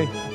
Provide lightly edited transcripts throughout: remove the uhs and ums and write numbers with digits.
Okay.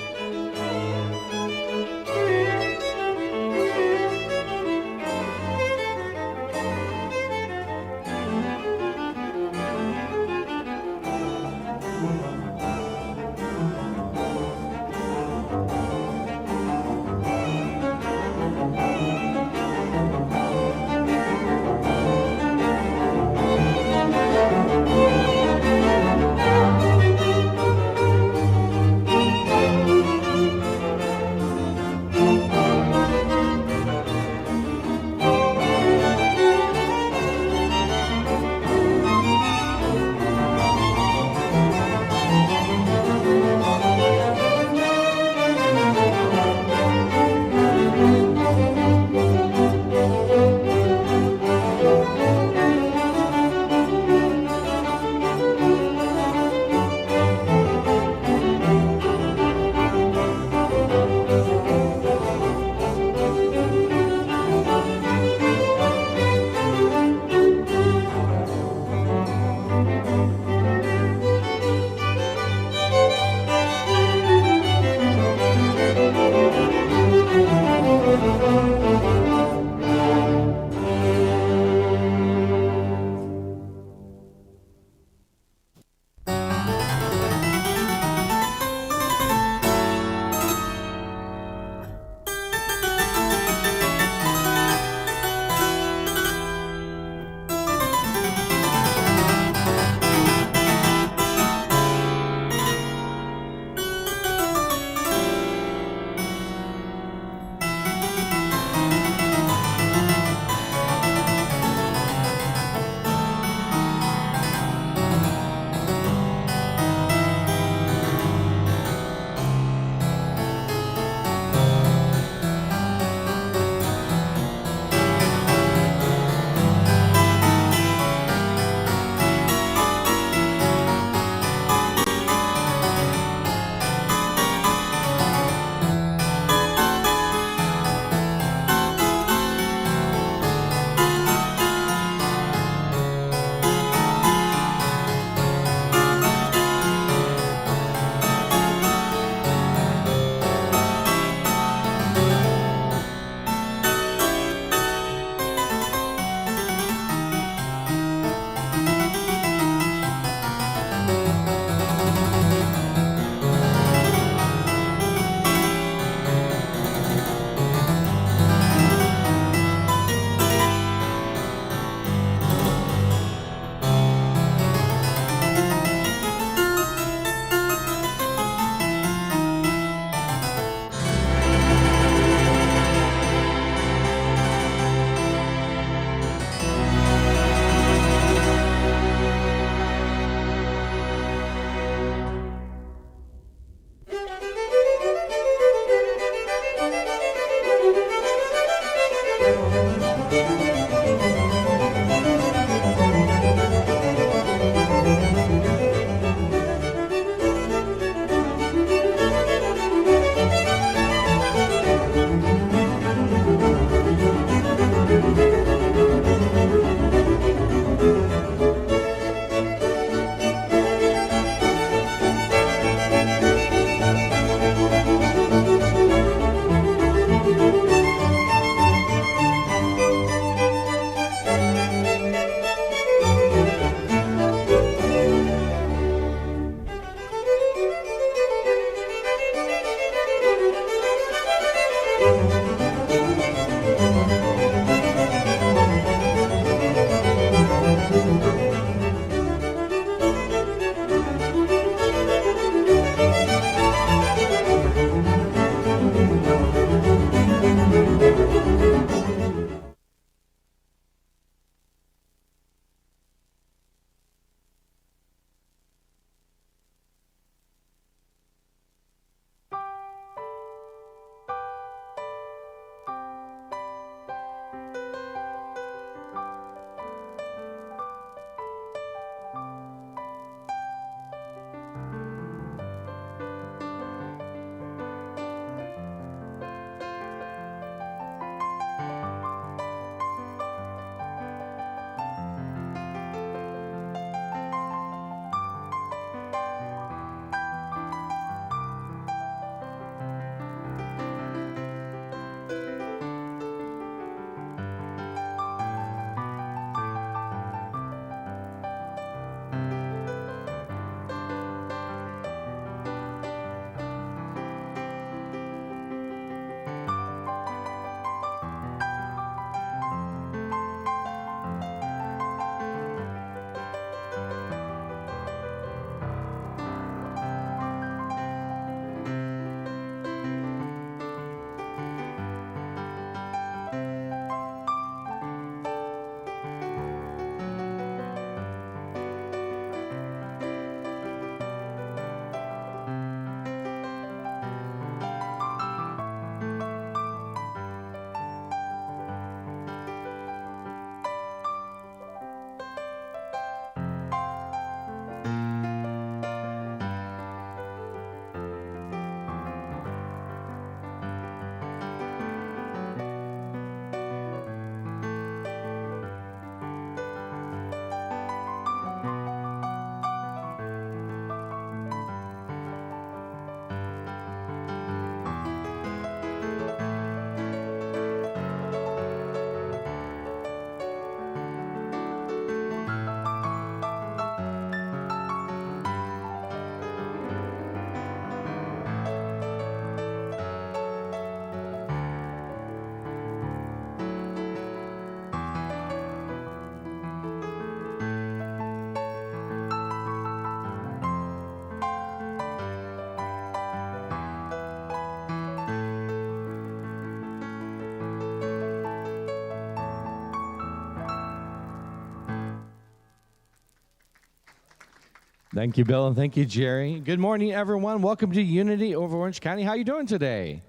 Thank you, Bill, and thank you, Jerry. Good morning, everyone. Welcome to Unity over Orange County. How you doing today?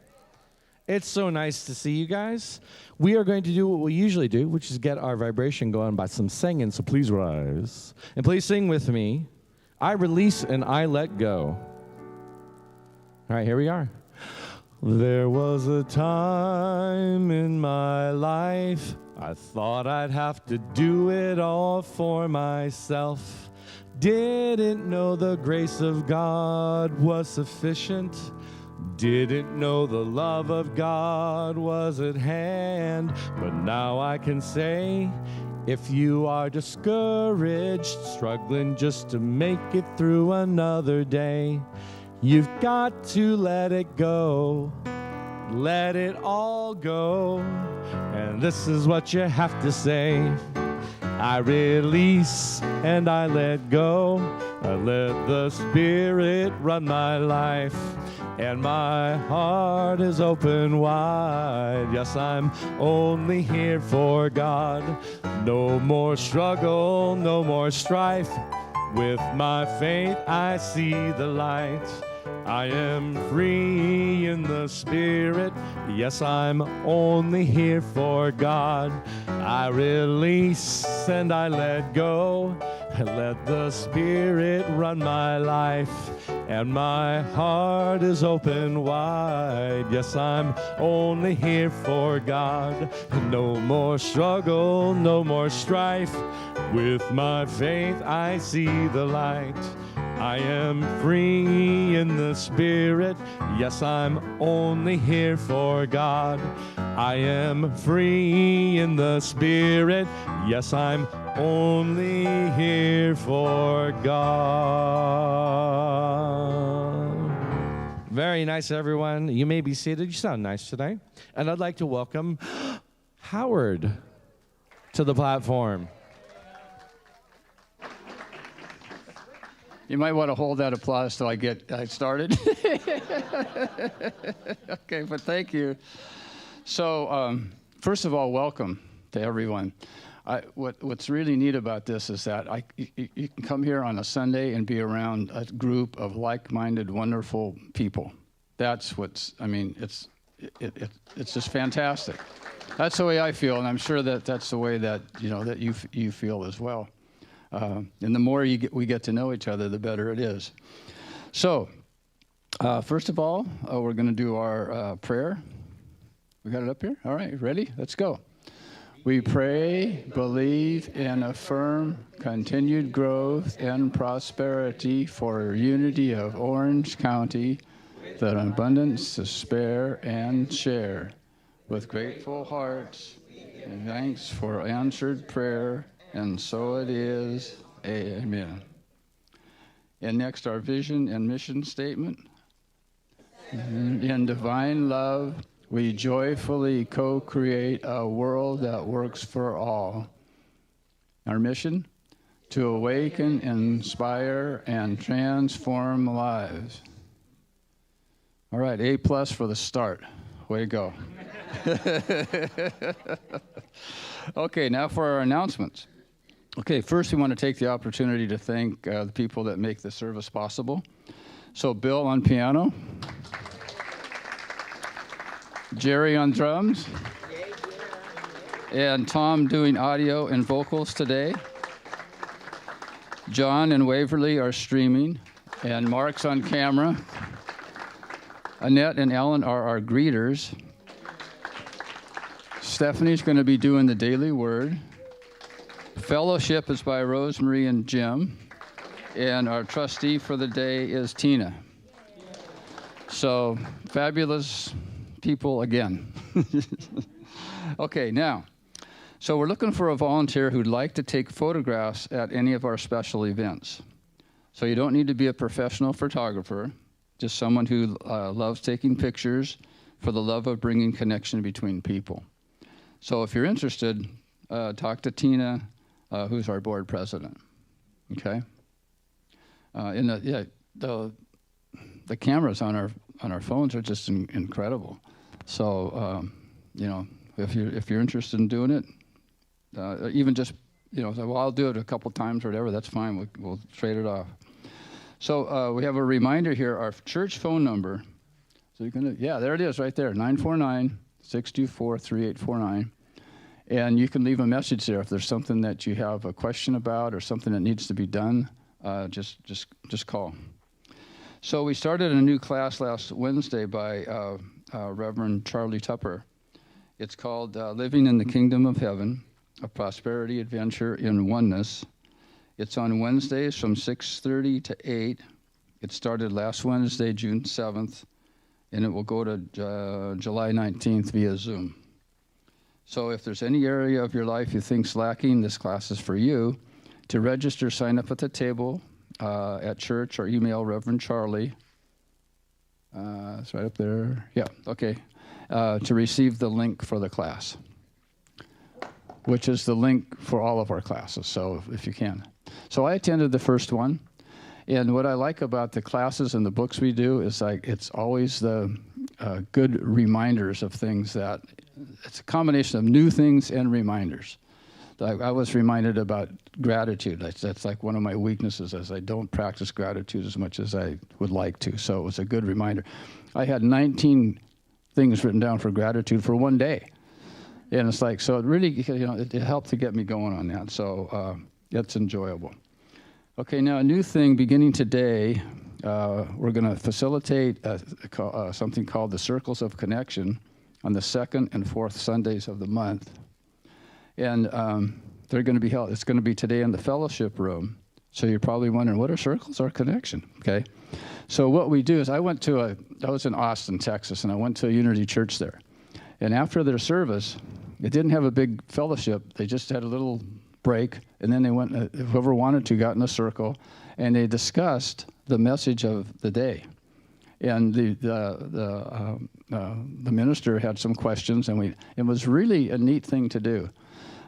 It's so nice to see you guys. We are going to do what we usually do, which is get our vibration going by some singing, so please rise. And please sing with me. I release and I let go. All right, here we are. There was a time in my life I thought I'd have to do it all for myself. Didn't know the grace of God was sufficient. Didn't know the love of God was at hand. But now I can say, if you are discouraged, struggling just to make it through another day, you've got to let it go. Let it all go. And this is what you have to say. I release and I let go. I let the Spirit run my life. And my heart is open wide. Yes, I'm only here for God. No more struggle, no more strife. With my faith I see the light. I am free in the Spirit. Yes, I'm only here for God. I release and I let go. I let the Spirit run my life. And my heart is open wide. Yes, I'm only here for God. No more struggle, no more strife. With my faith I see the light. I am free in the Spirit. Yes, I'm only here for God. I am free in the Spirit. Yes, I'm only here for God. Very nice, everyone. You may be seated. You sound nice today. And I'd like to welcome Howard to the platform. You might want to hold that applause till I get started. Okay, but thank you. So, first of all, welcome to everyone. What's really neat about this is that you can come here on a Sunday and be around a group of like-minded, wonderful people. That's it's just fantastic. That's the way I feel, and I'm sure that that's the way that that you feel as well. And the more we get to know each other, the better it is. So, first of all, we're going to do our prayer. We got it up here? All right, ready? Let's go. We pray, believe, and affirm continued growth and prosperity for unity of Orange County, that abundance to spare and share. With grateful hearts and thanks for answered prayer. And so it is. Amen. And next, our vision and mission statement. In divine love, we joyfully co-create a world that works for all. Our mission? To awaken, inspire, and transform lives. All right, A+ for the start. Way to go. Okay, now for our announcements. Okay, first we want to take the opportunity to thank the people that make the service possible. So Bill on piano, Jerry on drums, and Tom doing audio and vocals today. John and Waverly are streaming, and Mark's on camera. Annette and Ellen are our greeters. Stephanie's going to be doing the daily word. Fellowship is by Rosemary and Jim, and our trustee for the day is Tina. So, fabulous people again. Okay, now, so we're looking for a volunteer who'd like to take photographs at any of our special events. So you don't need to be a professional photographer, just someone who loves taking pictures for the love of bringing connection between people. So if you're interested, talk to Tina, who's our board president. Okay. The cameras on our phones are just incredible. So if you're interested in doing it, even just well, I'll do it a couple times or whatever. That's fine. We'll trade it off. So we have a reminder here, our church phone number. So you can, yeah, there it is right there, 949-624-3849. And you can leave a message there if there's something that you have a question about or something that needs to be done. Just call. So we started a new class last Wednesday by Reverend Charlie Tupper. It's called Living in the Kingdom of Heaven, a Prosperity Adventure in Oneness. It's on Wednesdays from 6:30 to 8. It started last Wednesday, June 7th, and it will go to July 19th via Zoom. So if there's any area of your life you think's lacking, this class is for you. To register, sign up at the table at church or email Reverend Charlie. It's right up there. Yeah, okay. To receive the link for the class, which is the link for all of our classes, so if you can. So I attended the first one, and what I like about the classes and the books we do is it's always the good reminders of things that, it's a combination of new things and reminders. I was reminded about gratitude. That's like one of my weaknesses, as I don't practice gratitude as much as I would like to, so it was a good reminder. I had 19 things written down for gratitude for one day. And it's like, so it really, it helped to get me going on that. So it's enjoyable. Okay, now a new thing beginning today, we're going to facilitate something called the Circles of Connection on the second and fourth Sundays of the month. And they're going to be held, it's going to be today in the fellowship room. So you're probably wondering, what are circles of connection? Okay. So what we do is I was in Austin, Texas, and I went to a Unity church there. And after their service, it didn't have a big fellowship. They just had a little break, and then they went, whoever wanted to got in a circle, and they discussed the message of the day. And the minister had some questions, and it was really a neat thing to do.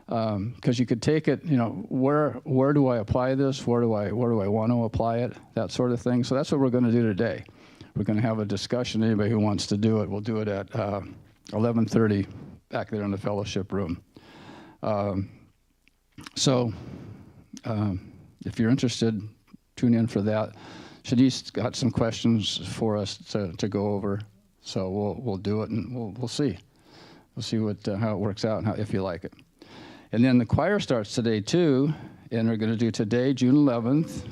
Because you could take it, where do I apply this? Where do I want to apply it? That sort of thing. So that's what we're going to do today. We're going to have a discussion. Anybody who wants to do it, we'll do it at 11:30 back there in the fellowship room. So if you're interested, tune in for that. Chenise got some questions for us to go over, so we'll do it, and we'll see. We'll see how it works out and if you like it. And then the choir starts today, too, and we're going to do today, June 11th,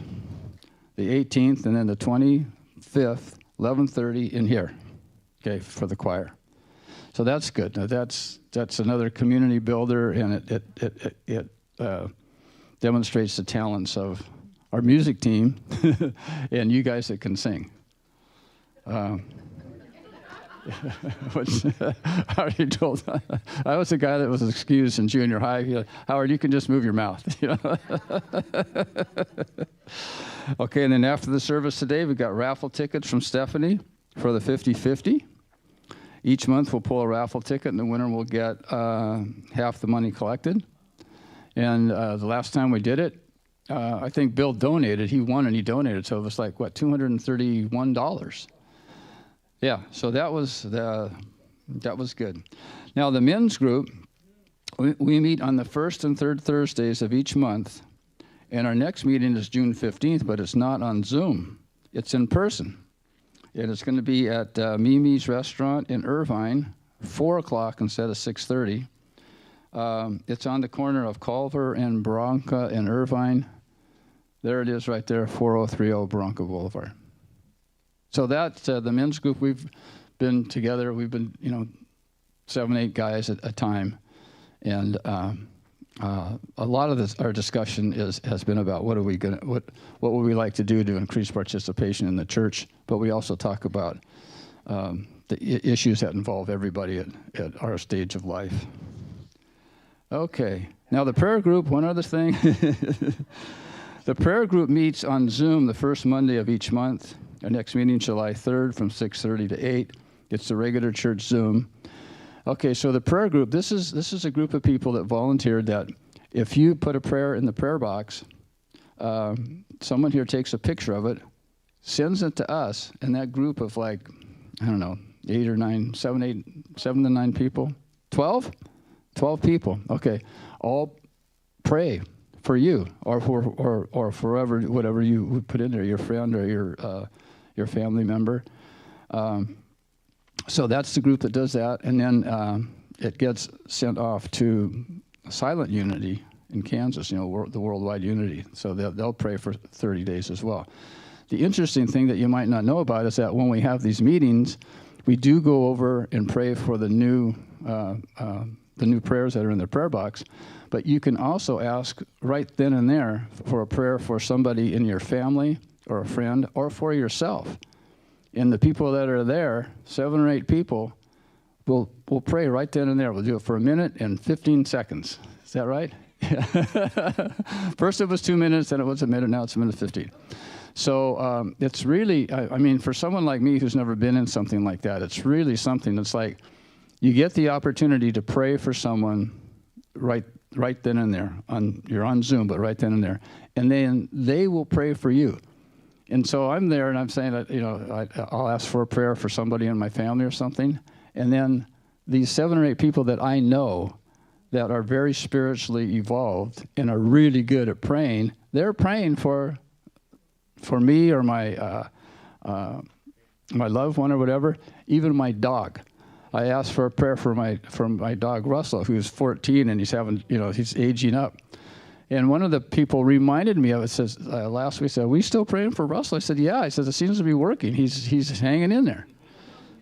the 18th, and then the 25th, 11:30 in here, okay, for the choir. So that's good. Now that's another community builder, and it demonstrates the talents of our music team and you guys that can sing. I already told. I was the guy that was excused in junior high. Howard, you can just move your mouth. Okay, and then after the service today, we got raffle tickets from Stephanie for the 50-50. Each month we'll pull a raffle ticket, and the winner will get half the money collected. And the last time we did it, I think Bill donated. He won and he donated, so it was like, $231. Yeah, so that was good. Now the men's group, we meet on the first and third Thursdays of each month, and our next meeting is June 15th, but it's not on Zoom. It's in person. And it's going to be at Mimi's Restaurant in Irvine, 4 o'clock instead of 6:30. It's on the corner of Culver and Bronca in Irvine. There it is right there, 4030 Bronca Boulevard. So that's the men's group. We've been together. We've been, 7, 8 guys at a time. And a lot of our discussion has been about what would we like to do to increase participation in the church. But we also talk about the issues that involve everybody at our stage of life. Okay. Now the prayer group, one other thing. The prayer group meets on Zoom the first Monday of each month. Our next meeting, July 3rd, from 6:30 to 8. It's the regular church Zoom. Okay, so the prayer group, this is a group of people that volunteered that if you put a prayer in the prayer box, someone here takes a picture of it, sends it to us, and that group of 7 to 9 people, 12 people, okay, all pray for you or for forever, whatever you would put in there, your friend or your family member. So that's the group that does that, and then it gets sent off to Silent Unity in Kansas, the Worldwide Unity. So they'll pray for 30 days as well. The interesting thing that you might not know about is that when we have these meetings, we do go over and pray for the new prayers that are in the prayer box. But you can also ask right then and there for a prayer for somebody in your family or a friend or for yourself. And the people that are there, 7 or 8 people, will pray right then and there. We'll do it for a minute and 15 seconds. Is that right? First it was 2 minutes, then it was a minute, now it's a minute 15. So it's really, I mean, for someone like me who's never been in something like that, it's really something that's like you get the opportunity to pray for someone right then and there. You're on Zoom, but right then and there. And then they will pray for you. And so I'm there, and I'm saying that, I'll ask for a prayer for somebody in my family or something. And then these 7 or 8 people that I know that are very spiritually evolved and are really good at praying, they're praying for me or my loved one or whatever, even my dog. I asked for a prayer for my dog Russell, who's 14 and he's aging up. And one of the people reminded me of it. Says last week, said, "Are we still praying for Russell?" I said, "Yeah." I said, "It seems to be working. He's hanging in there."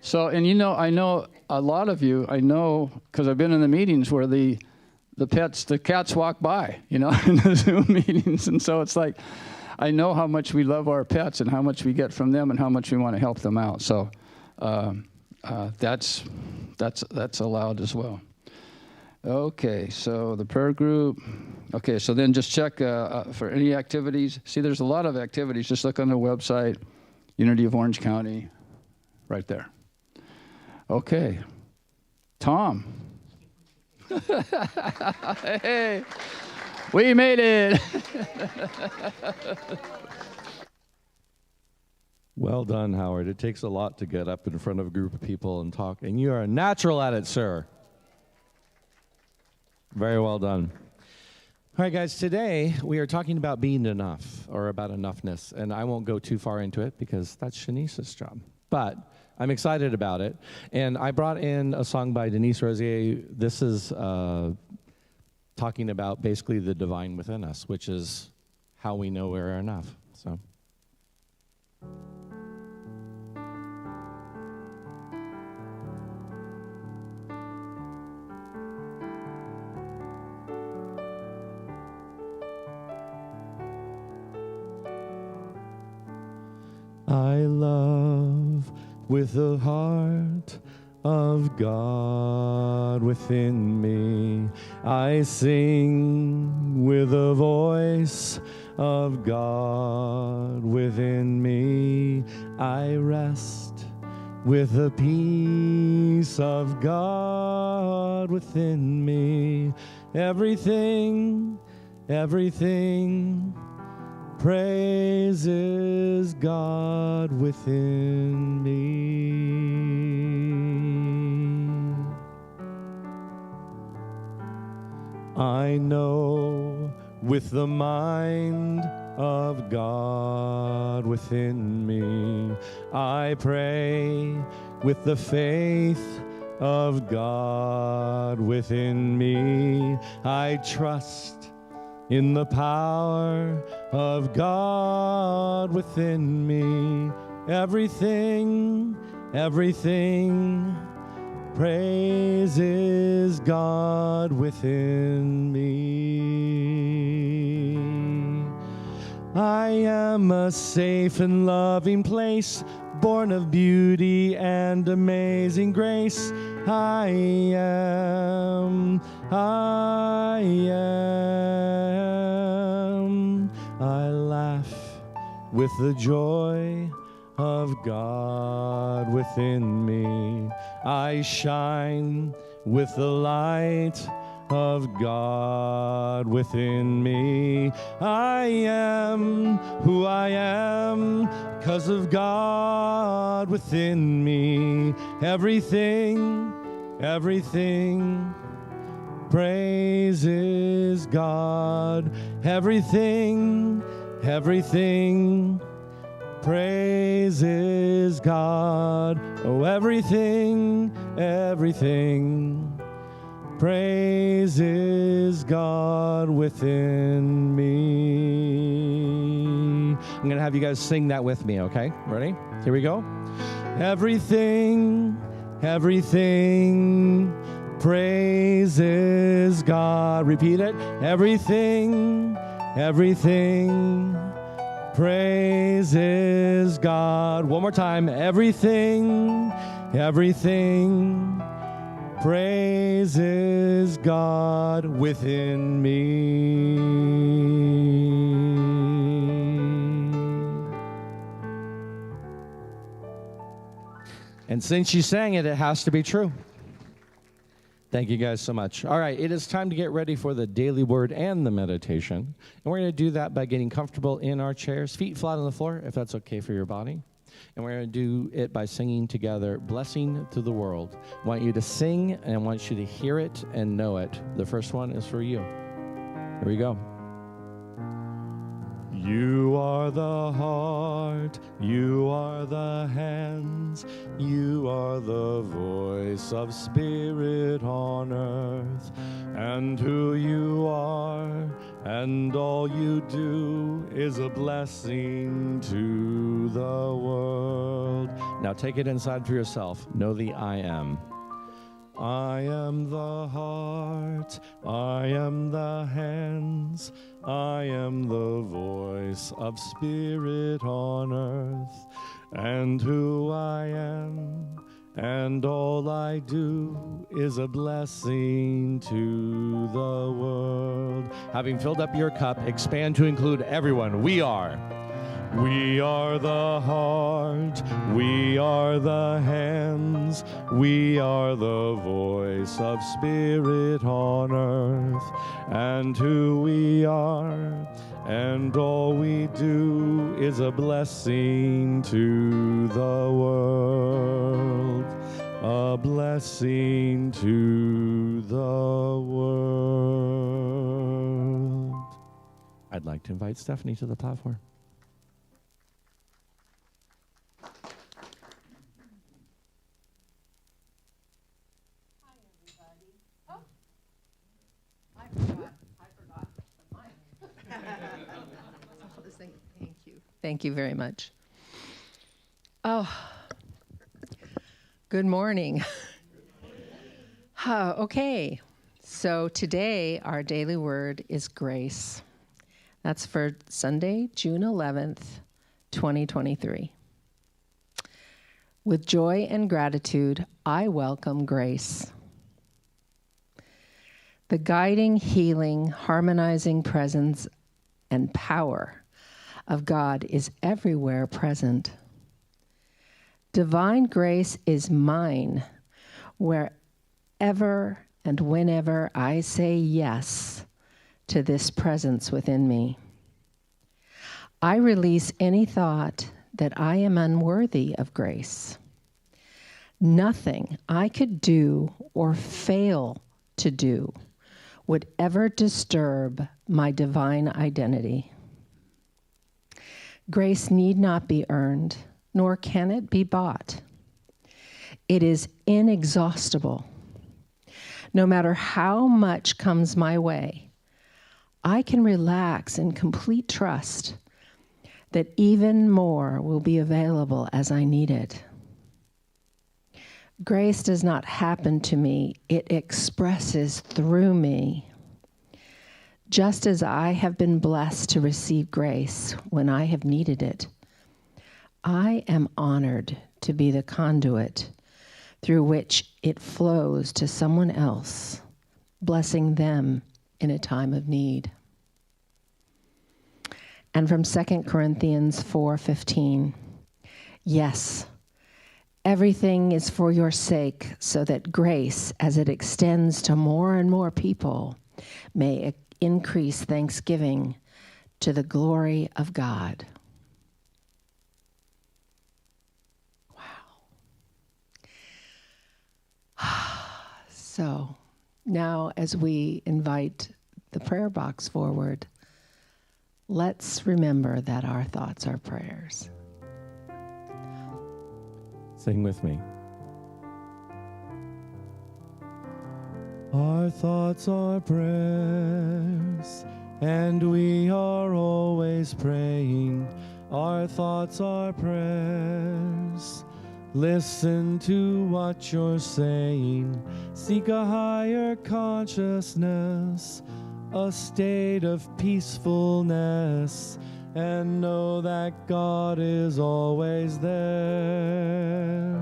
So, and I know a lot of you. I know because I've been in the meetings where the cats walk by, in the Zoom meetings, and so it's like I know how much we love our pets and how much we get from them and how much we want to help them out. So that's allowed as well. Okay, so the prayer group. Okay, so then just check for any activities. See, there's a lot of activities. Just look on the website, Unity of Orange County, right there. Okay, Tom. Hey, we made it. Well done, Howard. It takes a lot to get up in front of a group of people and talk, and you are a natural at it, sir. Very well done. All right, guys, today we are talking about being enough, or about enoughness, and I won't go too far into it because that's Chenise's job. But I'm excited about it, and I brought in a song by Denise Rosier. This is talking about basically the divine within us, which is how we know we're enough. So. I love with the heart of God within me. I sing with the voice of God within me. I rest with the peace of God within me. Everything praises God within me. I know with the mind of God within me. I pray with the faith of God within me. I trust in the power of God within me. Everything praises God within me. I am a safe and loving place, born of beauty and amazing grace. I am. I laugh with the joy of God within me. I shine with the light of God within me. I am who I am 'cause of God within me. Everything praises God. Everything, everything praises God. Oh, everything, everything praises God within me. I'm going to have you guys sing that with me, okay? Ready? Here we go. Everything, everything praises God. Repeat it. Everything, everything praises God. One more time. Everything, everything praises God within me. And since you sang it, it has to be true. Thank you guys so much. All right, it is time to get ready for the daily word and the meditation. And we're going to do that by getting comfortable in our chairs, feet flat on the floor, if that's okay for your body. And we're going to do it by singing together, Blessing to the World. I want you to sing, and I want you to hear it and know it. The first one is for you. Here we go. You are the heart, you are the hands, you are the voice of spirit on earth, and who you are and all you do is a blessing to the world. Now take it inside for yourself. Know the I am. I am the heart, I am the hands, I am the voice of spirit on earth, and who I am and all I do is a blessing to the world. Having filled up your cup, expand to include everyone. We are the heart, we are the hands, we are the voice of spirit on earth, and who we are and all we do is a blessing to the world, a blessing to the world. I'd like to invite Stephanie to the platform. Thank you very much. Oh, good morning. Okay, so today our daily word is grace. That's for Sunday, June 11th, 2023. With joy and gratitude, I welcome grace. The guiding, healing, harmonizing presence and power of God is everywhere present. Divine grace is mine wherever and whenever I say yes to this presence within me. I release any thought that I am unworthy of grace. Nothing I could do or fail to do would ever disturb my divine identity. Grace need not be earned, nor can it be bought. It is inexhaustible. No matter how much comes my way, I can relax in complete trust that even more will be available as I need it. Grace does not happen to me, it expresses through me. Just as I have been blessed to receive grace when I have needed it, I am honored to be the conduit through which it flows to someone else, blessing them in a time of need. And from 2 Corinthians 4:15, yes, everything is for your sake, so that grace, as it extends to more and more people, may increase thanksgiving to the glory of God. Wow. So, Now, as we invite the prayer box forward, let's remember that our thoughts are prayers. Sing with me. Our thoughts are prayers, and we are always praying. Our thoughts are prayers. Listen to what you're saying. Seek a higher consciousness, a state of peacefulness, and know that God is always there.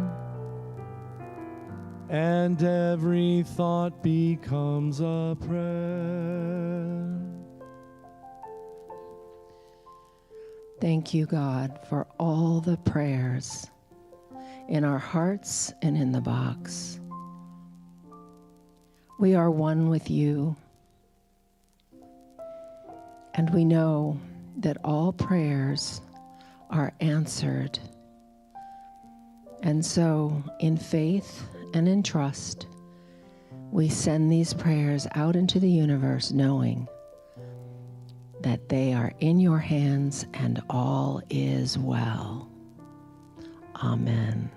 And every thought becomes a prayer. Thank you, God, for all the prayers in our hearts and in the box. We are one with you, and we know that all prayers are answered. And so, in faith and in trust, we send these prayers out into the universe knowing that they are in your hands and all is well. Amen.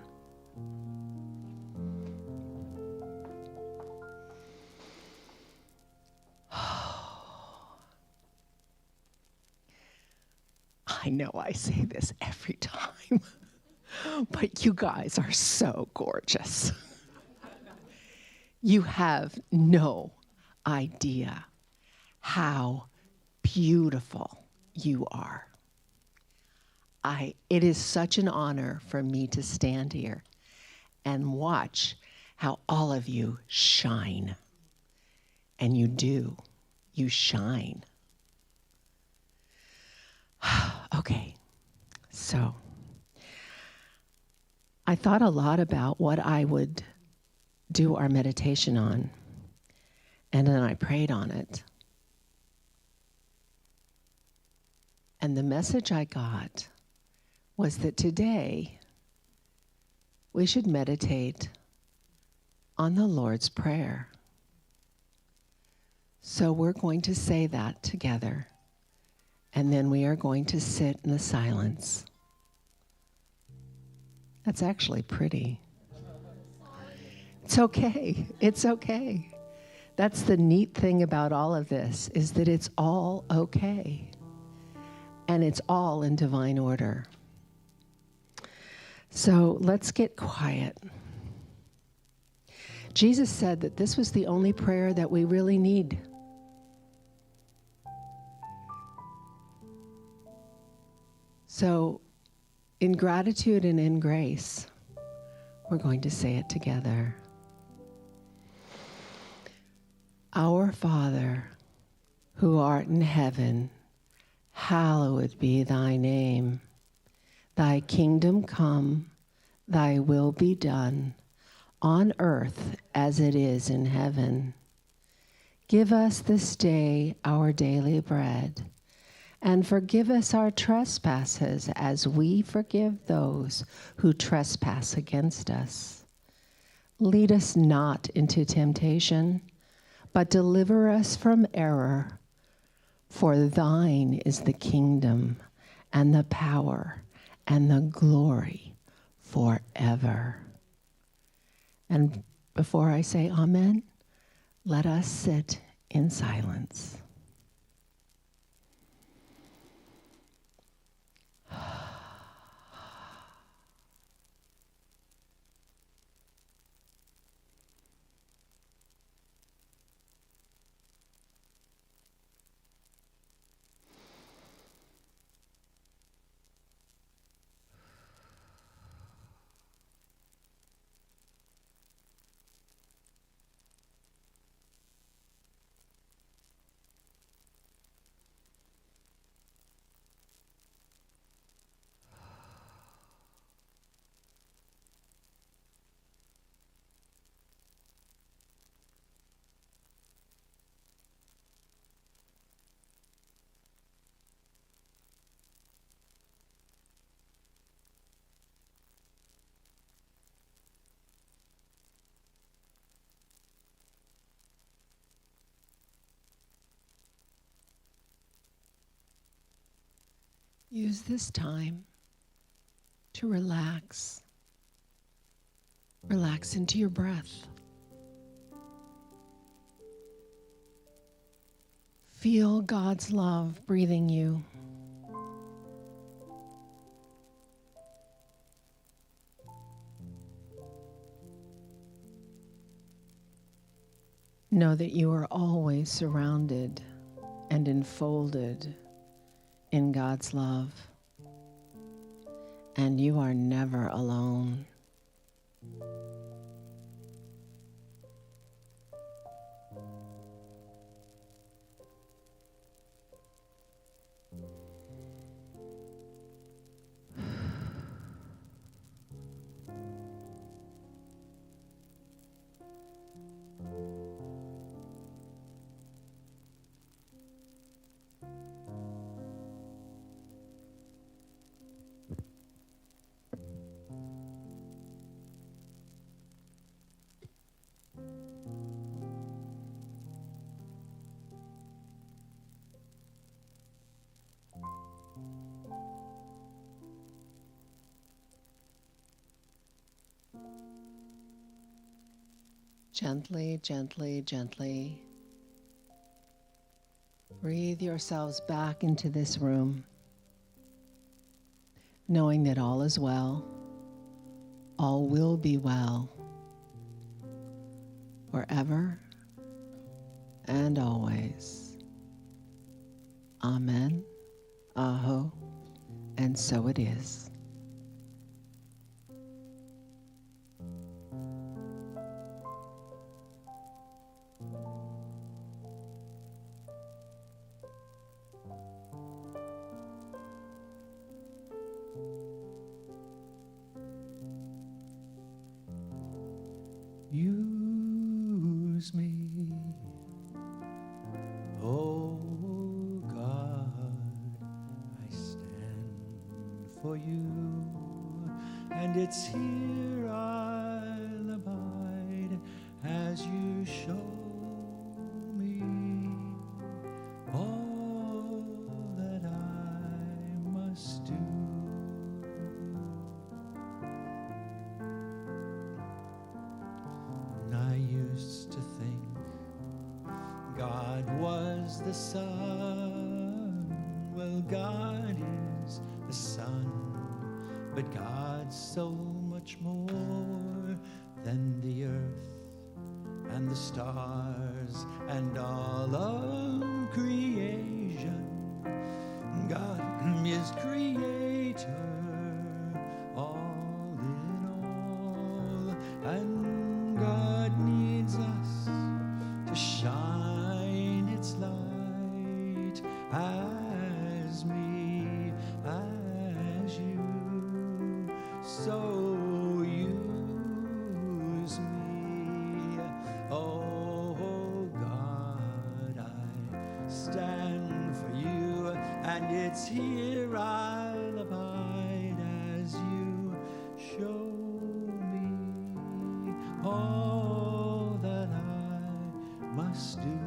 I know I say this every time, but you guys are so gorgeous. You have no idea how beautiful you are. It is such an honor for me to stand here and watch how all of you shine. And you do. You shine. Okay, so I thought a lot about what I would do our meditation on, and then I prayed on it. And the message I got was that today we should meditate on the Lord's Prayer. So we're going to say that together, and then we are going to sit in the silence. That's actually pretty. It's okay. It's okay. That's the neat thing about all of this, is that it's all okay. And it's all in divine order. So let's get quiet. Jesus said that this was the only prayer that we really need. So in gratitude and in grace, we're going to say it together. Our Father, who art in heaven, hallowed be thy name. Thy kingdom come, thy will be done, on earth as it is in heaven. Give us this day our daily bread, and forgive us our trespasses as we forgive those who trespass against us. Lead us not into temptation, but deliver us from error. For thine is the kingdom and the power and the glory forever. And before I say amen, let us sit in silence. Use this time to relax. Relax into your breath. Feel God's love breathing you. Know that you are always surrounded and enfolded in God's love, and you are never alone. Gently, gently, gently. Breathe yourselves back into this room, knowing that all is well, all will be well, forever and always. Amen, aho, and so it is. Use me, oh God, I stand for you, and it's here I'll abide as you show me all that I must do. I used to think God was the sun. Well, God is the sun, but God's so much more than the earth and the stars and all of creation. God is creator, all in all, and God needs us to shine its light as me, as you. So use me, oh God, I stand for you, and it's here I'll abide as you show me all that I must do.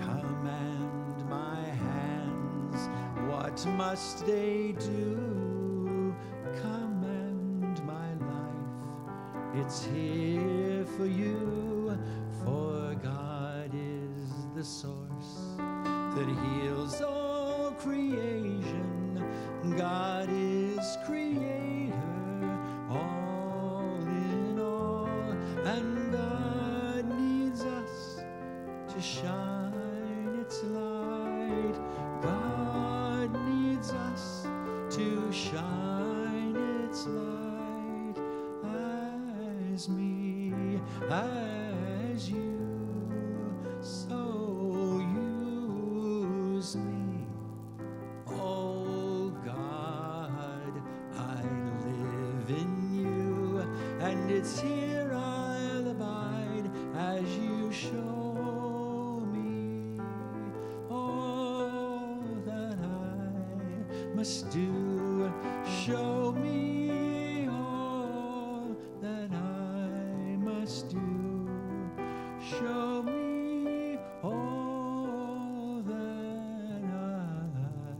Command my hands, what must they do? Command my life, it's here for you, for God is the source that heals all creation. God is creator, all in all, and God needs us to shine its light. God needs us to shine its light as me, as you. So use me, oh God, I live in you, and it's here I'll abide as you show me all that I must do. Show me all that I must do. Show me all that I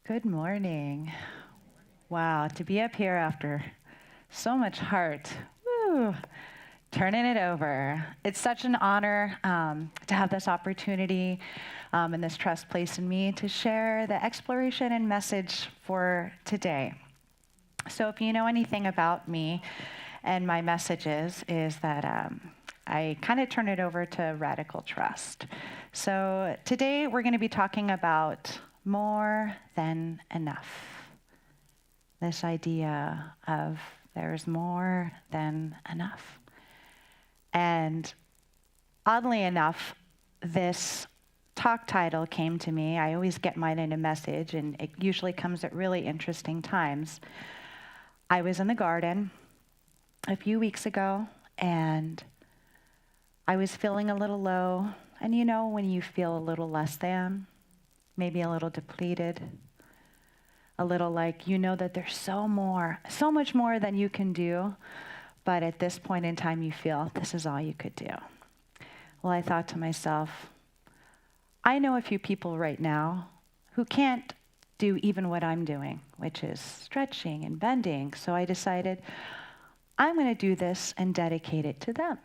Good morning. Wow, to be up here after so much heart, woo, turning it over. It's such an honor to have this opportunity and this trust placed in me to share the exploration and message for today. So if you know anything about me and my messages is that I kind of turn it over to radical trust. So today we're going to be talking about more than enough. This idea of there's more than enough. And oddly enough, this talk title came to me. I always get mine in a message, and it usually comes at really interesting times. I was in the garden a few weeks ago, and I was feeling a little low. And you know when you feel a little less than, maybe a little depleted, a little like you know that there's so much more than you can do, but at this point in time you feel this is all you could do. Well, I thought to myself, I know a few people right now who can't do even what I'm doing, which is stretching and bending. So I decided I'm going to do this and dedicate it to them,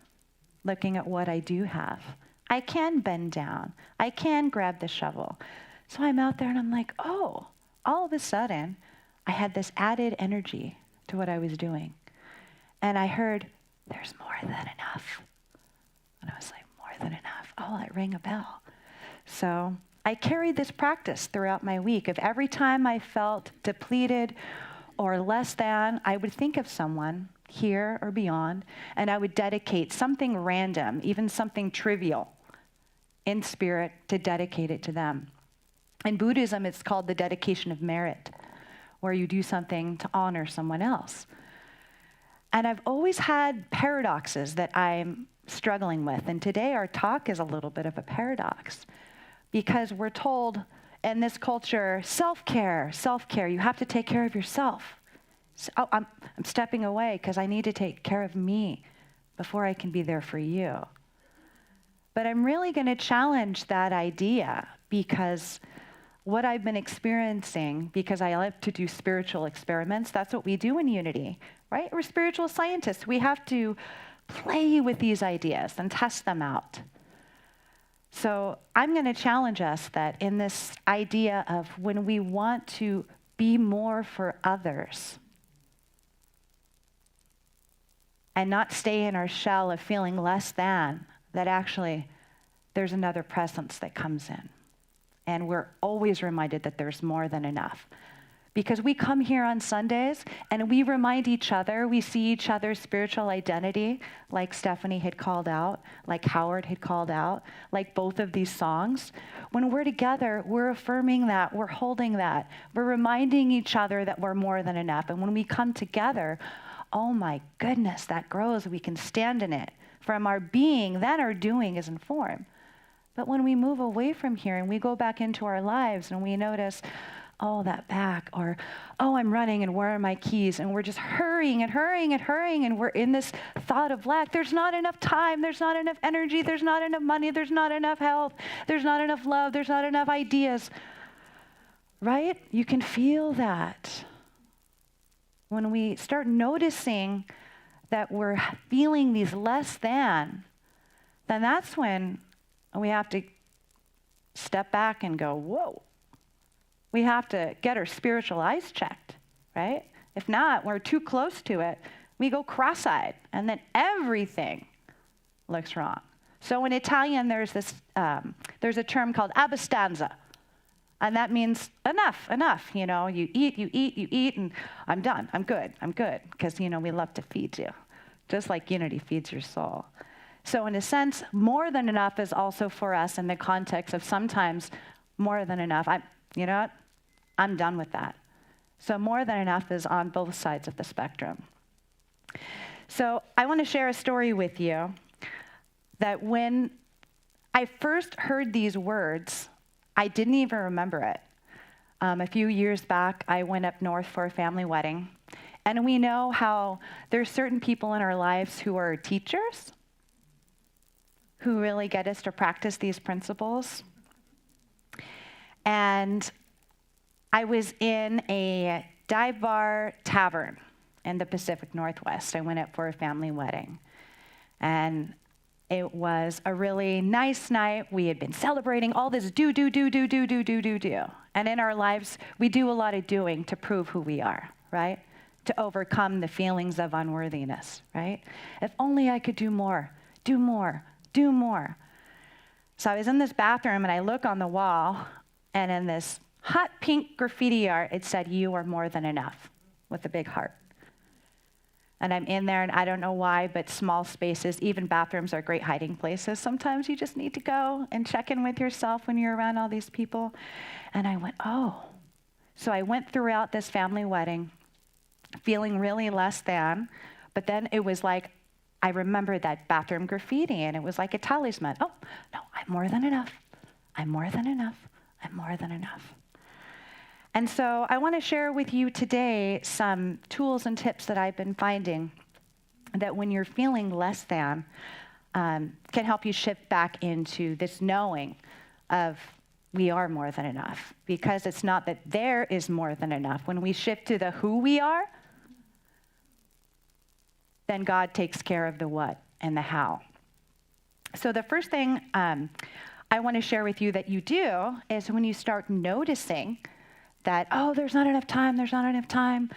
looking at what I do have. I can bend down. I can grab the shovel. So I'm out there and I'm like, oh, all of a sudden, I had this added energy to what I was doing. And I heard, there's more than enough. And I was like, more than enough. Oh, it rang a bell. So I carried this practice throughout my week of every time I felt depleted or less than, I would think of someone here or beyond, and I would dedicate something random, even something trivial in spirit to dedicate it to them. In Buddhism, it's called the dedication of merit, where you do something to honor someone else. And I've always had paradoxes that I'm struggling with. And today our talk is a little bit of a paradox because we're told in this culture, self-care, you have to take care of yourself. So, I'm stepping away because I need to take care of me before I can be there for you. But I'm really going to challenge that idea because what I've been experiencing, because I like to do spiritual experiments, that's what we do in Unity, right? We're spiritual scientists. We have to play with these ideas and test them out. So I'm going to challenge us that in this idea of when we want to be more for others and not stay in our shell of feeling less than, that actually there's another presence that comes in. And we're always reminded that there's more than enough. Because we come here on Sundays and we remind each other, we see each other's spiritual identity, like Stephanie had called out, like Howard had called out, like both of these songs. When we're together, we're affirming that, we're holding that, we're reminding each other that we're more than enough. And when we come together, oh my goodness, that grows. We can stand in it. From our being, then our doing is informed. But when we move away from here and we go back into our lives and we notice, oh, that back, or, oh, I'm running and where are my keys? And we're just hurrying and we're in this thought of lack. There's not enough time, there's not enough energy, there's not enough money, there's not enough health, there's not enough love, there's not enough ideas. Right? You can feel that. When we start noticing that we're feeling these less than, then that's when we have to step back and go, whoa. We have to get our spiritual eyes checked, right? If not, we're too close to it. We go cross-eyed, and then everything looks wrong. So in Italian, there's a term called abbastanza, and that means enough. You know, you eat, and I'm done. I'm good, because we love to feed you, just like Unity feeds your soul. So in a sense, more than enough is also for us in the context of sometimes more than enough. You know what? I'm done with that. So more than enough is on both sides of the spectrum. So I want to share a story with you that when I first heard these words, I didn't even remember it. A few years back, I went up north for a family wedding. And we know how there's certain people in our lives who are teachers, who really get us to practice these principles. And I was in a dive bar tavern in the Pacific Northwest. I went up for a family wedding. And it was a really nice night. We had been celebrating all this do. And in our lives, we do a lot of doing to prove who we are, right? To overcome the feelings of unworthiness, right? If only I could do more, do more, do more. So I was in this bathroom and I look on the wall, and in this hot pink graffiti art, it said, "You are more than enough," with a big heart. And I'm in there, and I don't know why, but small spaces, even bathrooms are great hiding places. Sometimes you just need to go and check in with yourself when you're around all these people. And I went, oh. So I went throughout this family wedding feeling really less than, but then it was like, I remembered that bathroom graffiti, and it was like a talisman. Oh, no, I'm more than enough. I'm more than enough. I'm more than enough. And so I want to share with you today some tools and tips that I've been finding that when you're feeling less than, can help you shift back into this knowing of we are more than enough. Because it's not that there is more than enough. When we shift to the who we are, then God takes care of the what and the how. So the first thing I want to share with you that you do is when you start noticing that, oh, there's not enough time.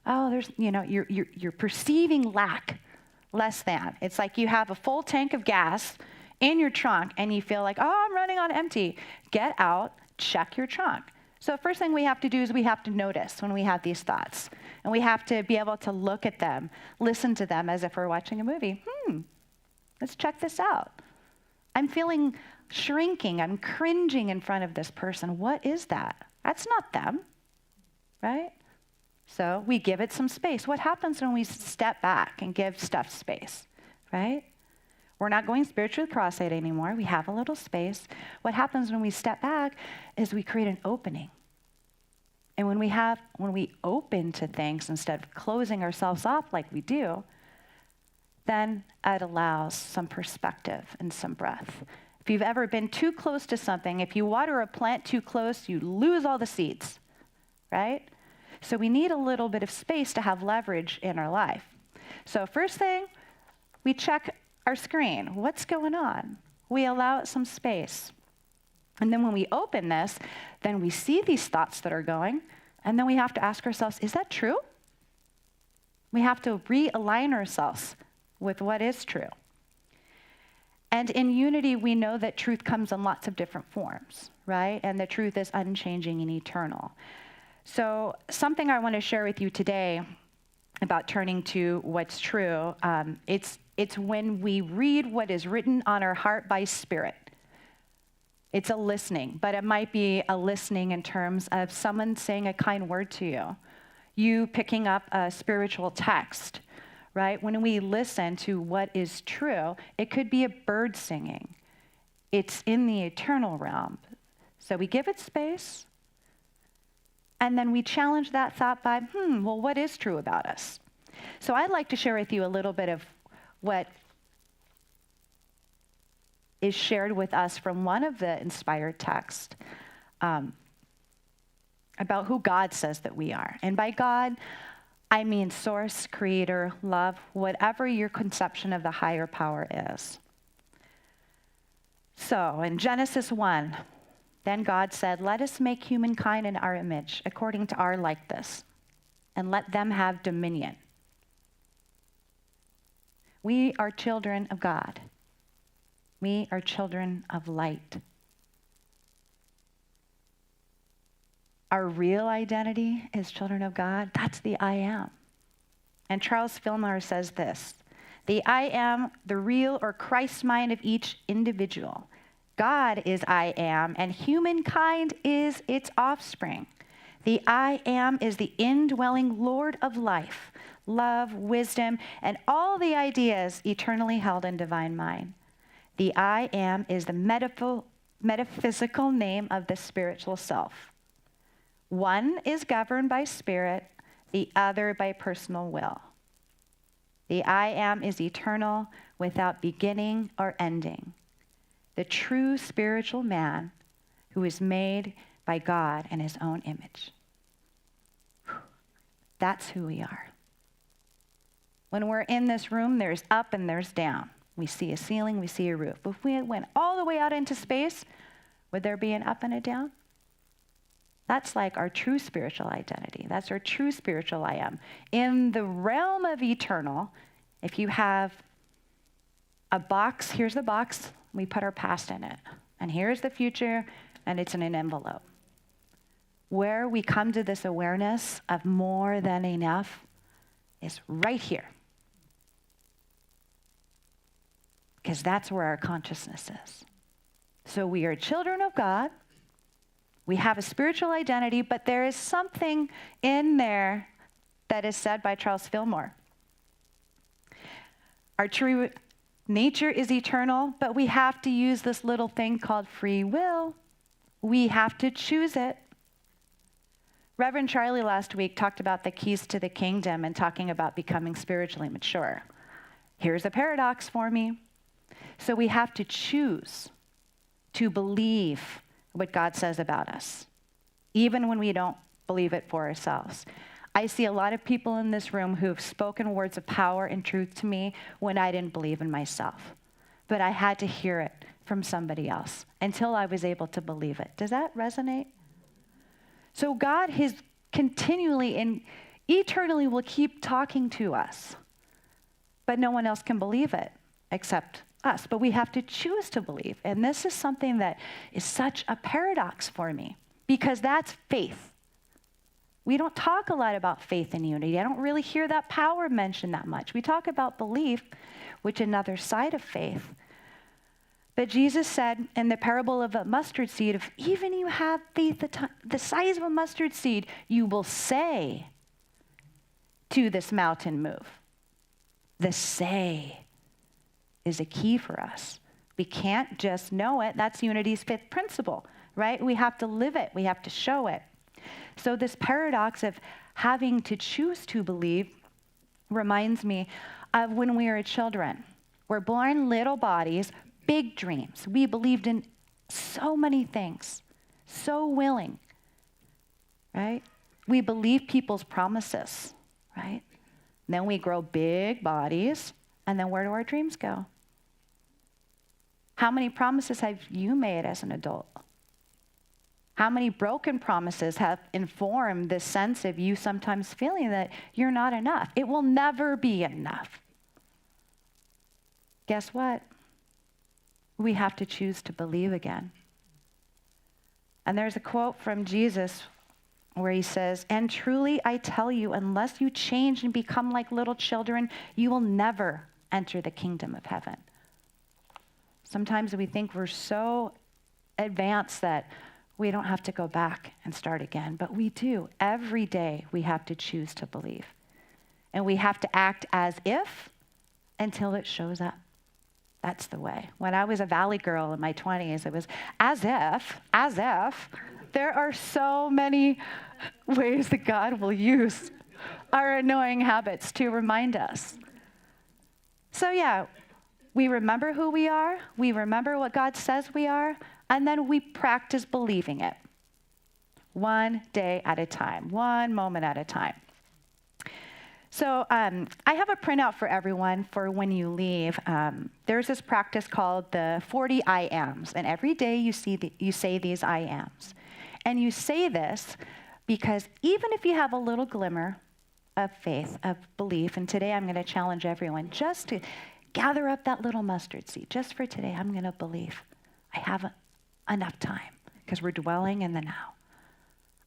Oh, you're perceiving lack, less than. It's like you have a full tank of gas in your trunk and you feel like, oh, I'm running on empty. Get out, check your trunk. So the first thing we have to do is we have to notice when we have these thoughts. And we have to be able to look at them, listen to them as if we're watching a movie. Let's check this out. I'm feeling shrinking. I'm cringing in front of this person. What is that? That's not them, right? So we give it some space. What happens when we step back and give stuff space, right? We're not going spiritually cross-eyed anymore. We have a little space. What happens when we step back is we create an opening. And when we open to things instead of closing ourselves off like we do, then it allows some perspective and some breath. If you've ever been too close to something, if you water a plant too close, you lose all the seeds, right? So we need a little bit of space to have leverage in our life. So first thing, we check our screen. What's going on? We allow it some space. And then when we open this, then we see these thoughts that are going, and then we have to ask ourselves, is that true? We have to realign ourselves with what is true. And in unity, we know that truth comes in lots of different forms, right? And the truth is unchanging and eternal. So something I want to share with you today about turning to what's true, it's when we read what is written on our heart by Spirit. It's a listening, but it might be a listening in terms of someone saying a kind word to you, you picking up a spiritual text, right? When we listen to what is true, it could be a bird singing. It's in the eternal realm. So we give it space, and then we challenge that thought by, well, what is true about us? So I'd like to share with you a little bit of what is shared with us from one of the inspired texts about who God says that we are. And by God, I mean source, creator, love, whatever your conception of the higher power is. So in Genesis 1, then God said, let us make humankind in our image, according to our likeness, and let them have dominion. We are children of God. We are children of light. Our real identity is children of God. That's the I am. And Charles Fillmore says this, the I am, the real or Christ mind of each individual. God is I am, and humankind is its offspring. The I am is the indwelling Lord of life, love, wisdom, and all the ideas eternally held in divine mind. The I am is the metaphysical name of the spiritual self. One is governed by spirit, the other by personal will. The I am is eternal, without beginning or ending. The true spiritual man who is made by God in his own image. That's who we are. When we're in this room, there's up and there's down. We see a ceiling, we see a roof. If we went all the way out into space, would there be an up and a down? That's like our true spiritual identity. That's our true spiritual I am. In the realm of eternal, if you have a box, here's the box, we put our past in it. And here's the future, and it's in an envelope. Where we come to this awareness of more than enough is right here. Because that's where our consciousness is. So we are children of God. We have a spiritual identity, but there is something in there that is said by Charles Fillmore. Our true nature is eternal, but we have to use this little thing called free will. We have to choose it. Reverend Charlie last week talked about the keys to the kingdom and talking about becoming spiritually mature. Here's a paradox for me. So we have to choose to believe what God says about us, even when we don't believe it for ourselves. I see a lot of people in this room who've spoken words of power and truth to me when I didn't believe in myself. But I had to hear it from somebody else until I was able to believe it. Does that resonate? So God is continually and eternally will keep talking to us, but no one else can believe it except us. But we have to choose to believe. And this is something that is such a paradox for me because that's faith. We don't talk a lot about faith and unity. I don't really hear that power mentioned that much. We talk about belief, which is another side of faith. But Jesus said in the parable of a mustard seed, if even you have faith the size of a mustard seed, you will say to this mountain, move. The say is a key for us. We can't just know it. That's unity's fifth principle, right? We have to live it. We have to show it. So this paradox of having to choose to believe reminds me of when we were children. We're born little bodies, big dreams. We believed in so many things, so willing, right? We believe people's promises, right? Then we grow big bodies, and then where do our dreams go? How many promises have you made as an adult? How many broken promises have informed this sense of you sometimes feeling that you're not enough? It will never be enough. Guess what? We have to choose to believe again. And there's a quote from Jesus where he says, "And truly I tell you, unless you change and become like little children, you will never enter the kingdom of heaven." Sometimes we think we're so advanced that we don't have to go back and start again, but we do. Every day we have to choose to believe. And we have to act as if until it shows up. That's the way. When I was a valley girl in my 20s, it was as if. There are so many ways that God will use our annoying habits to remind us. So yeah, we remember who we are, we remember what God says we are, and then we practice believing it. One day at a time, one moment at a time. So I have a printout for everyone for when you leave. There's this practice called the 40 I ams, and every day you say these I ams. And you say this because even if you have a little glimmer of faith, of belief, and today I'm going to challenge everyone just to gather up that little mustard seed. Just for today, I'm going to believe I have enough time because we're dwelling in the now.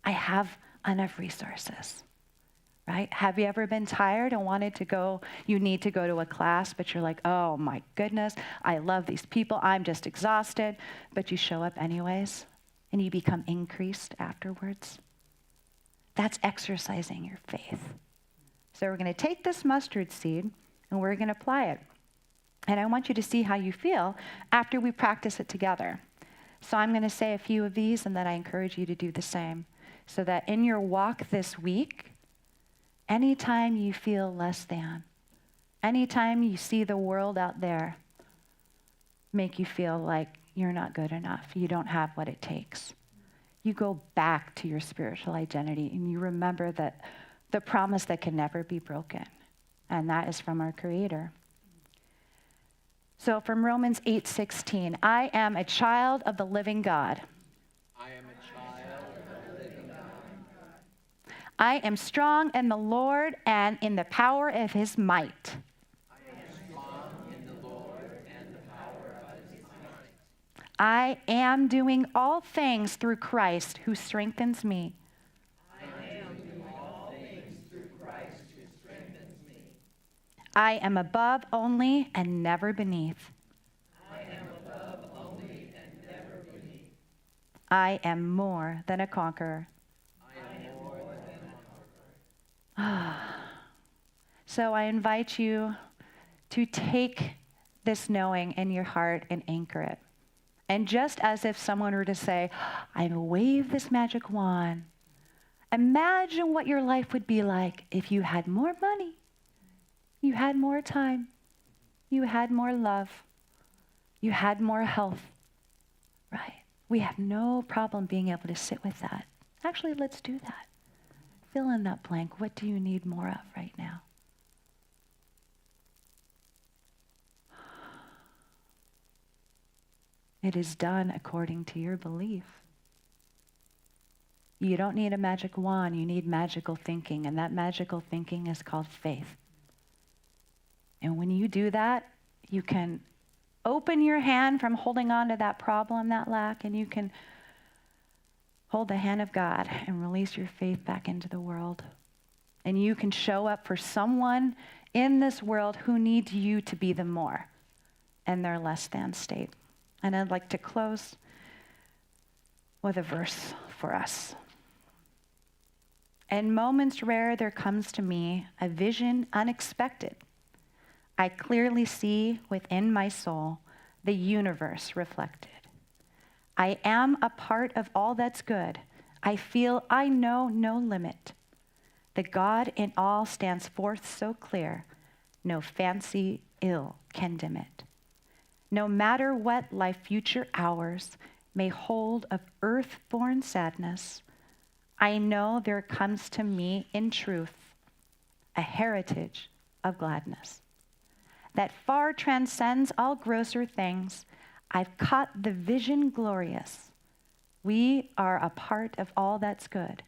I have enough resources. Right? Have you ever been tired and wanted to go, you need to go to a class, but you're like, oh my goodness, I love these people, I'm just exhausted, but you show up anyways and you become increased afterwards? That's exercising your faith. So we're going to take this mustard seed and we're going to apply it. And I want you to see how you feel after we practice it together. So I'm going to say a few of these and then I encourage you to do the same so that in your walk this week, anytime you feel less than, anytime you see the world out there make you feel like you're not good enough, you don't have what it takes, you go back to your spiritual identity and you remember that the promise that can never be broken, and that is from our Creator. So from Romans 8:16, I am a child of the living God. I am a child of the living God. I am strong in the Lord and in the power of his might. I am strong in the Lord and the power of his might. I am doing all things through Christ who strengthens me. I am doing all things through Christ who strengthens me. I am above only and never beneath. I am above only and never beneath. I am more than a conqueror. I am more than a conqueror. So I invite you to take this knowing in your heart and anchor it. And just as if someone were to say, I wave this magic wand, imagine what your life would be like if you had more money, you had more time, you had more love, you had more health, right? We have no problem being able to sit with that. Actually, let's do that. Fill in that blank. What do you need more of right now? It is done according to your belief. You don't need a magic wand, you need magical thinking, and that magical thinking is called faith. And when you do that, you can open your hand from holding on to that problem, that lack, and you can hold the hand of God and release your faith back into the world. And you can show up for someone in this world who needs you to be the more in their less than state. And I'd like to close with a verse for us. In moments rare, there comes to me a vision unexpected. I clearly see within my soul the universe reflected. I am a part of all that's good. I feel I know no limit. The God in all stands forth so clear, no fancy ill can dim it. No matter what life future hours may hold of earth-born sadness, I know there comes to me in truth a heritage of gladness that far transcends all grosser things. I've caught the vision glorious. We are a part of all that's good,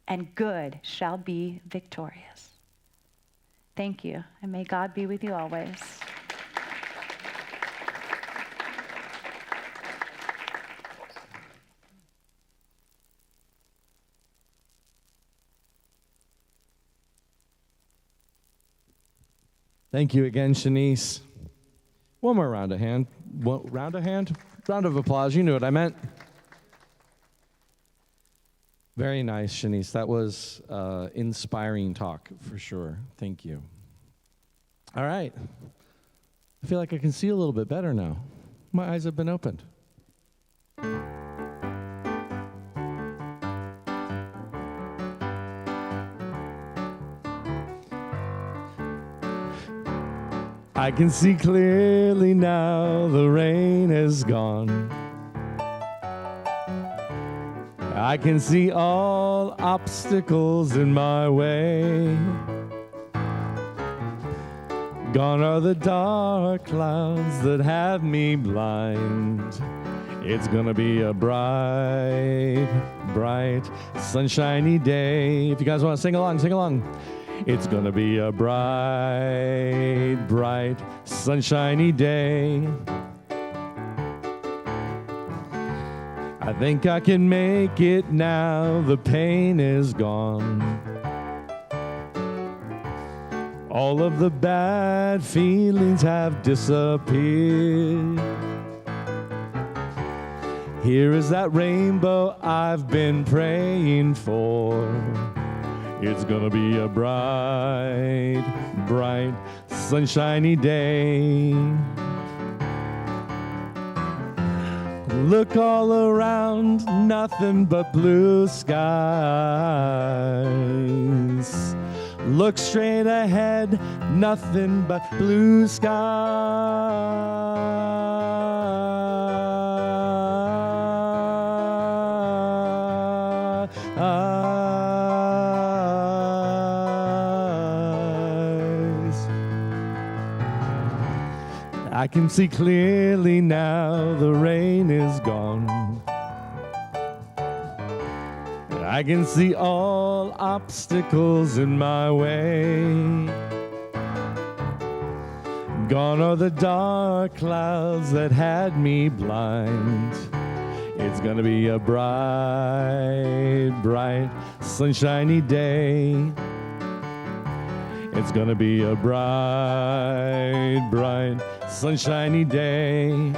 and good shall be victorious. Thank you, and may God be with you always. Thank you again, Chenise. One more round of applause. You knew what I meant. Very nice, Chenise. That was inspiring talk for sure. Thank you. All right. I feel like I can see a little bit better now. My eyes have been opened. I can see clearly now the rain is gone. I can see all obstacles in my way. Gone are the dark clouds that have me blind. It's gonna be a bright, bright, sunshiny day. If you guys want to sing along, sing along. It's gonna be a bright, bright, sunshiny day. I think I can make it now, the pain is gone. All of the bad feelings have disappeared. Here is that rainbow I've been praying for. It's gonna be a bright, bright, sunshiny day. Look all around, nothing but blue skies. Look straight ahead, nothing but blue skies. I can see clearly now the rain is gone. I can see all obstacles in my way. Gone are the dark clouds that had me blind. It's gonna be a bright, bright, sunshiny day. It's gonna be a bright, bright, sunshiny day.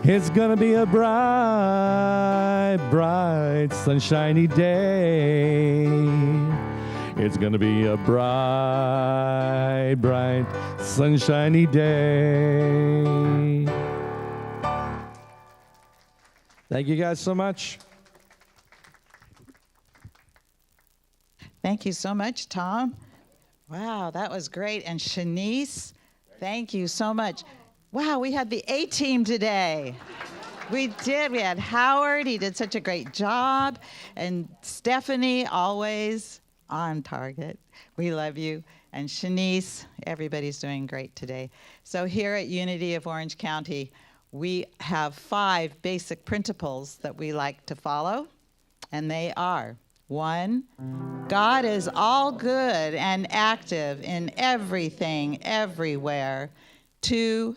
It's gonna be a bright, bright, sunshiny day. It's gonna be a bright, bright, sunshiny day. Thank you guys so much. Thank you so much, Tom. Wow, that was great. And Chenise, thank you so much. Wow, we had the A-team today. We did. We had Howard. He did such a great job. And Stephanie, always on target. We love you. And Chenise, everybody's doing great today. So here at Unity of Orange County, we have 5 basic principles that we like to follow. And they are: 1, God is all good and active in everything, everywhere. 2,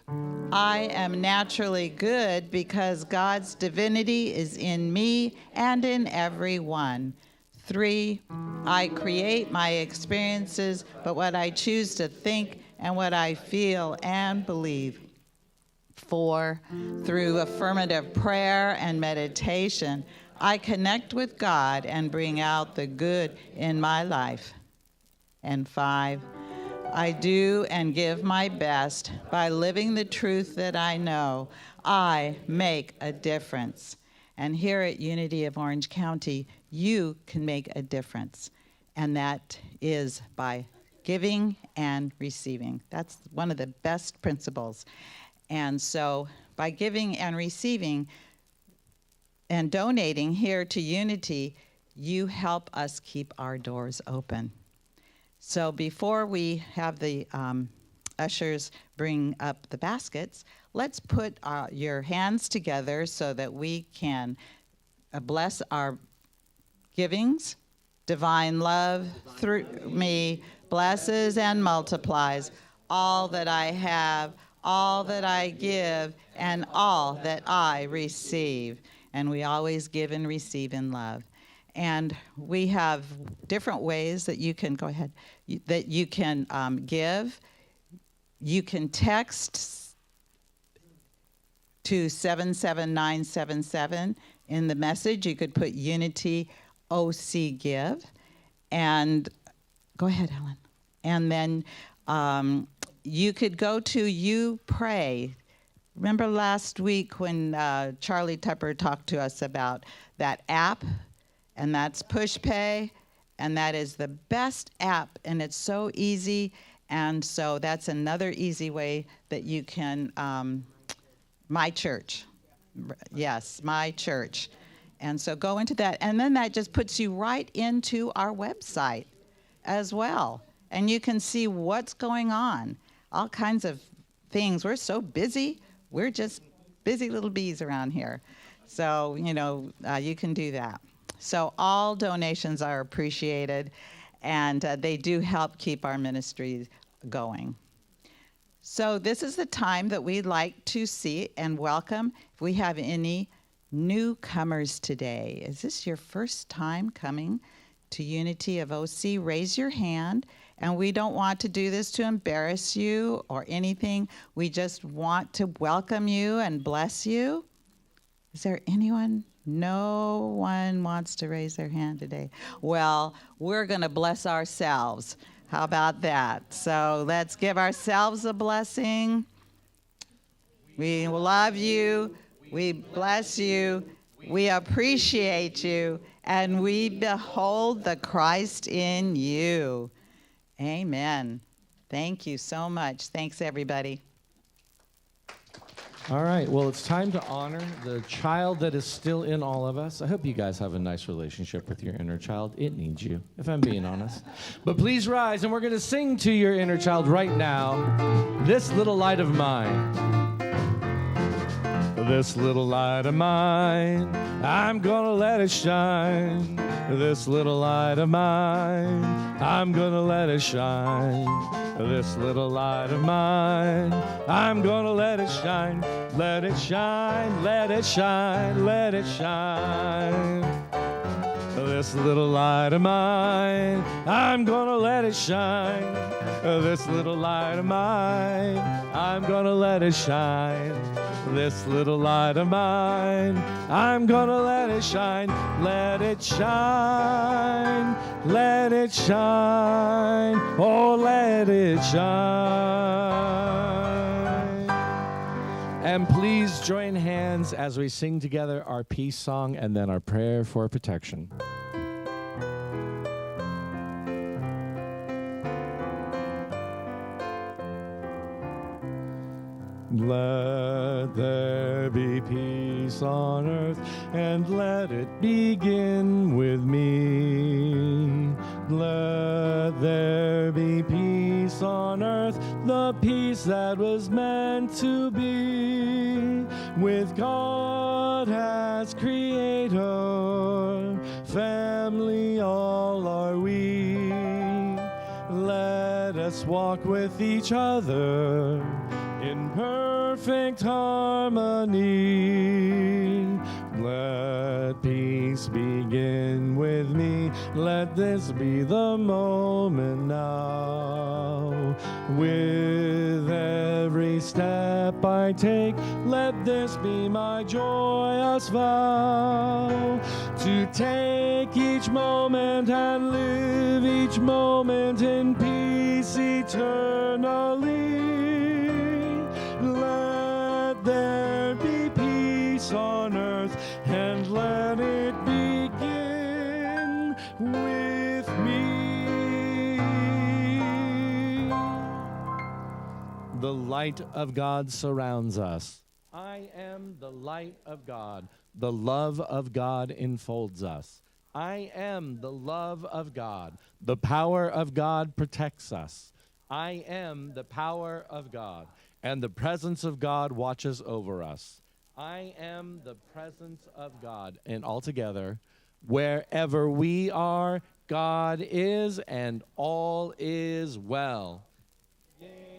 I am naturally good because God's divinity is in me and in everyone. 3, I create my experiences, but what I choose to think and what I feel and believe. 4, through affirmative prayer and meditation, I connect with God and bring out the good in my life. And 5, I do and give my best by living the truth that I know. I make a difference. And here at Unity of Orange County, you can make a difference. And that is by giving and receiving. That's one of the best principles. And so by giving and receiving and donating here to Unity, you help us keep our doors open. So before we have the ushers bring up the baskets, let's put your hands together so that we can bless our givings. Divine love through me blesses and multiplies all that I have, all that I give, and all that I receive. And we always give and receive in love. And we have different ways that you can, go ahead, that you can give. You can text to 77977. In the message, you could put Unity OC Give. And go ahead, Helen. And then you could go to You Pray. Remember last week when Charlie Tupper talked to us about that app? And that's PushPay, and that is the best app, and it's so easy. And so that's another easy way that you can, My Church. Yes, My Church. And so go into that, and then that just puts you right into our website as well. And you can see what's going on, all kinds of things. We're so busy. We're just busy little bees around here. So, you can do that. So all donations are appreciated, and they do help keep our ministry going. So this is the time that we'd like to see and welcome, if we have any newcomers today. Is this your first time coming to Unity of OC? Raise your hand. And we don't want to do this to embarrass you or anything. We just want to welcome you and bless you. Is there anyone? No one wants to raise their hand today. Well, we're going to bless ourselves. How about that? So let's give ourselves a blessing. We love you. We bless you. We appreciate you. And we behold the Christ in you. Amen. Thank you so much. Thanks, everybody. All right, well, it's time to honor the child that is still in all of us. I hope you guys have a nice relationship with your inner child. It needs you, if I'm being honest. But please rise, and we're going to sing to your inner child right now, This Little Light of Mine. This little light of mine, I'm gonna let it shine. This little light of mine, I'm gonna let it shine. This little light of mine, I'm gonna let it shine. Let it shine, let it shine, let it shine. This little light of mine, I'm gonna let it shine. This little light of mine, I'm gonna let it shine. This little light of mine, I'm gonna let it shine. Let it shine, let it shine, oh let it shine. And please join hands as we sing together our peace song and then our prayer for protection. Let there be peace on earth, and let it begin with me. Let there be peace on earth, the peace that was meant to be. With God as creator, family all are we. Let us walk with each other in perfect harmony. Let peace begin with me. Let this be the moment now. With every step I take, let this be my joyous vow. To take each moment and live each moment in peace eternally. Let there be peace on earth, and let it begin with me. The light of God surrounds us. I am the light of God. The love of God enfolds us. I am the love of God. The power of God protects us. I am the power of God, and the presence of God watches over us. I am the presence of God. And altogether, wherever we are, God is, and all is well. Yay.